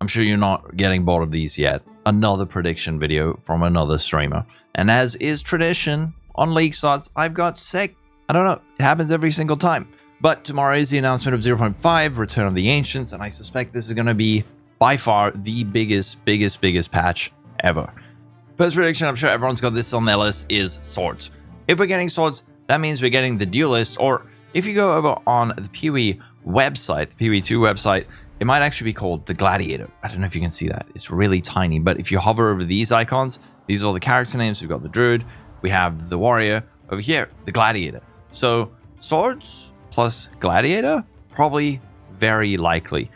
I'm sure you're not getting bored of these yet. Another prediction video from another streamer. And as is tradition on League Slots, I've got sick. I don't know, it happens every single time. But tomorrow is the announcement of 0.5, Return of the Ancients, and I suspect this is going to be by far the biggest patch ever. First prediction, I'm sure everyone's got this on their list, is Swords. If we're getting Swords, that means we're getting the Duelist, or if you go over on the PoE website, the PoE 2 website, it might actually be called the Gladiator. I don't know if you can see that. It's really tiny, but if you hover over these icons, these are all the character names. We've got the Druid, we have the Warrior, over here, the Gladiator. So Swords plus Gladiator, probably very likely.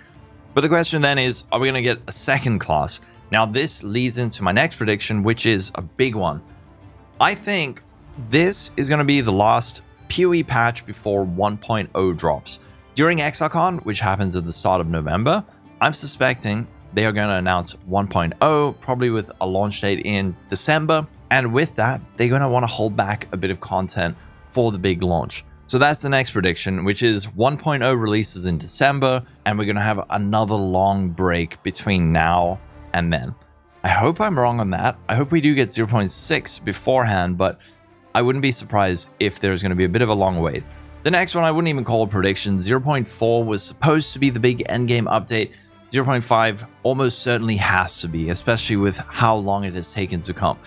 But the question then is, are we going to get a second class? Now this leads into my next prediction, which is a big one. I think this is going to be the last PoE patch before 1.0 drops. During ExileCon, which happens at the start of November, I'm suspecting they are going to announce 1.0, probably with a launch date in December. And with that, they're going to want to hold back a bit of content for the big launch. So that's the next prediction, which is 1.0 releases in December, and we're going to have another long break between now and then. I hope I'm wrong on that. I hope we do get 0.6 beforehand, but I wouldn't be surprised if there's going to be a bit of a long wait. The next one, I wouldn't even call a prediction. 0.4 was supposed to be the big endgame update. 0.5 almost certainly has to be, especially with how long it has taken to come.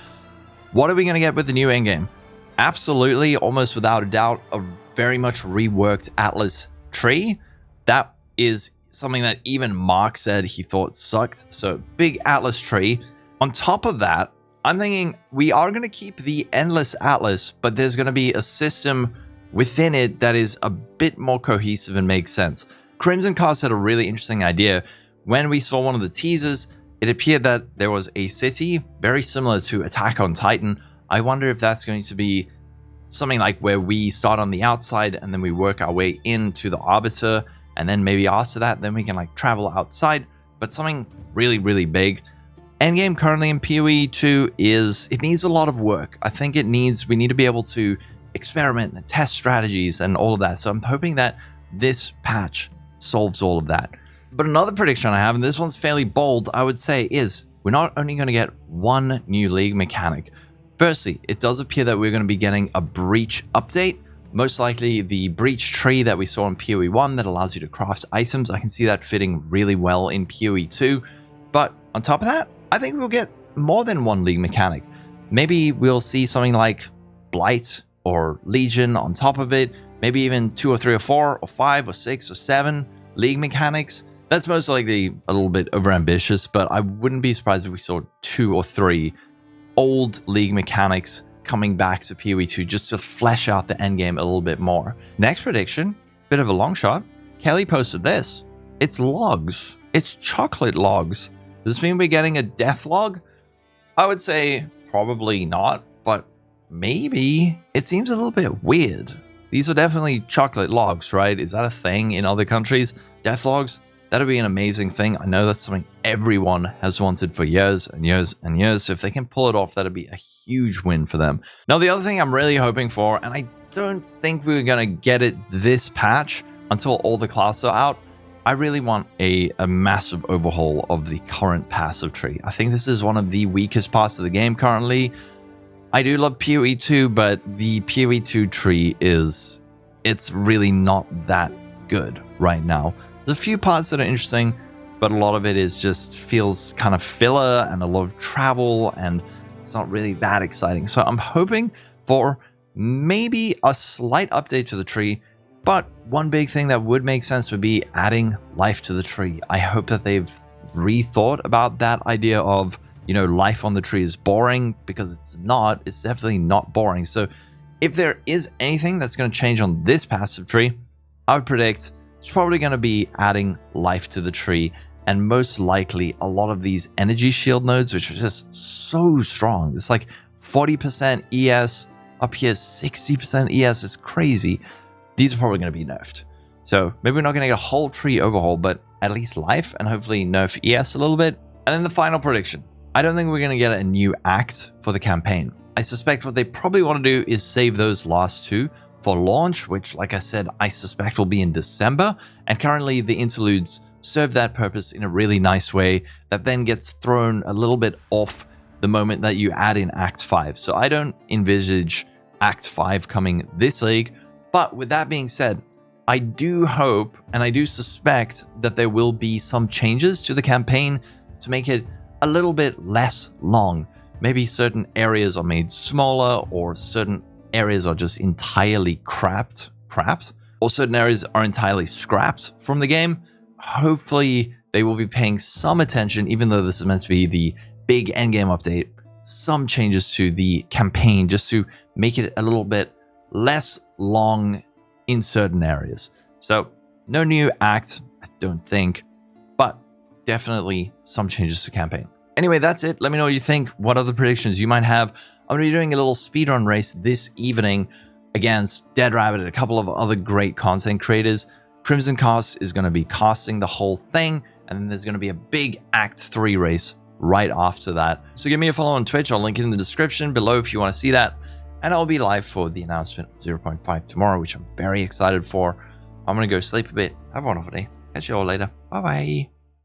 What are we going to get with the new endgame? Absolutely, almost without a doubt, a very much reworked Atlas tree. That is something that even Mark said he thought sucked. So big Atlas tree. On top of that, I'm thinking we are going to keep the endless Atlas, but there's going to be a system within it that is a bit more cohesive and makes sense. Crimson Cast had a really interesting idea. When we saw one of the teasers, it appeared that there was a city very similar to Attack on Titan. I wonder if that's going to be something like where we start on the outside and then we work our way into the Arbiter, and then maybe after that, then we can like travel outside, but something really big. Endgame currently in PoE 2 it needs a lot of work. I think we need to be able to experiment and test strategies and all of that. So I'm hoping that this patch solves all of that. But another prediction I have, and this one's fairly bold, I would say, is we're not only going to get one new league mechanic. Firstly, it does appear that we're going to be getting a breach update. Most likely the breach tree that we saw in PoE 1 that allows you to craft items. I can see that fitting really well in PoE 2. But on top of that, I think we'll get more than one league mechanic. Maybe we'll see something like Blight or Legion on top of it. Maybe even 2 or 3 or 4 or 5 or 6 or 7 league mechanics. That's most likely a little bit overambitious, but I wouldn't be surprised if we saw 2 or 3 old league mechanics coming back to PoE 2 just to flesh out the endgame a little bit more. Next prediction, bit of a long shot. Kelly posted this. It's logs. It's chocolate logs. Does this mean we're getting a death log? I would say probably not, but maybe. It seems a little bit weird. These are definitely chocolate logs, right? Is that a thing in other countries? Death logs? That'd be an amazing thing. I know that's something everyone has wanted for years and years and years. So if they can pull it off, that'd be a huge win for them. Now, the other thing I'm really hoping for, and I don't think we're going to get it this patch until all the classes are out, I really want a massive overhaul of the current passive tree. I think this is one of the weakest parts of the game currently. I do love PoE 2, but the PoE 2 tree it's really not that good right now. There's a few parts that are interesting, but a lot of it feels kind of filler and a lot of travel, and it's not really that exciting. So I'm hoping for maybe a slight update to the tree, but one big thing that would make sense would be adding life to the tree. I hope that they've rethought about that idea of, life on the tree is boring, because it's not. It's definitely not boring. So if there is anything that's going to change on this passive tree, I would predict it's probably going to be adding life to the tree, and most likely a lot of these energy shield nodes, which are just so strong. It's like 40% ES, up here 60% ES. It's crazy. These are probably going to be nerfed. So maybe we're not going to get a whole tree overhaul, but at least life, and hopefully nerf ES a little bit. And then the final prediction. I don't think we're going to get a new act for the campaign. I suspect what they probably want to do is save those last 2 for launch, which, like I said, I suspect will be in December. And currently the interludes serve that purpose in a really nice way that then gets thrown a little bit off the moment that you add in Act 5. So I don't envisage Act 5 coming this league, but with that being said, I do hope and I do suspect that there will be some changes to the campaign to make it a little bit less long. Maybe certain areas are made smaller, or certain areas are just entirely scrapped, or certain areas are entirely scrapped from the game. Hopefully they will be paying some attention, even though this is meant to be the big endgame update, some changes to the campaign just to make it a little bit less long in certain areas. So no new act, I don't think, but definitely some changes to campaign. Anyway, that's it. Let me know what you think, what other predictions you might have. I'm going to be doing a little speedrun race this evening against Dead Rabbit and a couple of other great content creators. Crimson Cast is going to be casting the whole thing, and then there's going to be a big Act 3 race right after that. So give me a follow on Twitch. I'll link it in the description below if you want to see that. And I'll be live for the announcement of 0.5 tomorrow, which I'm very excited for. I'm going to go sleep a bit. Have a wonderful day. Catch you all later. Bye-bye.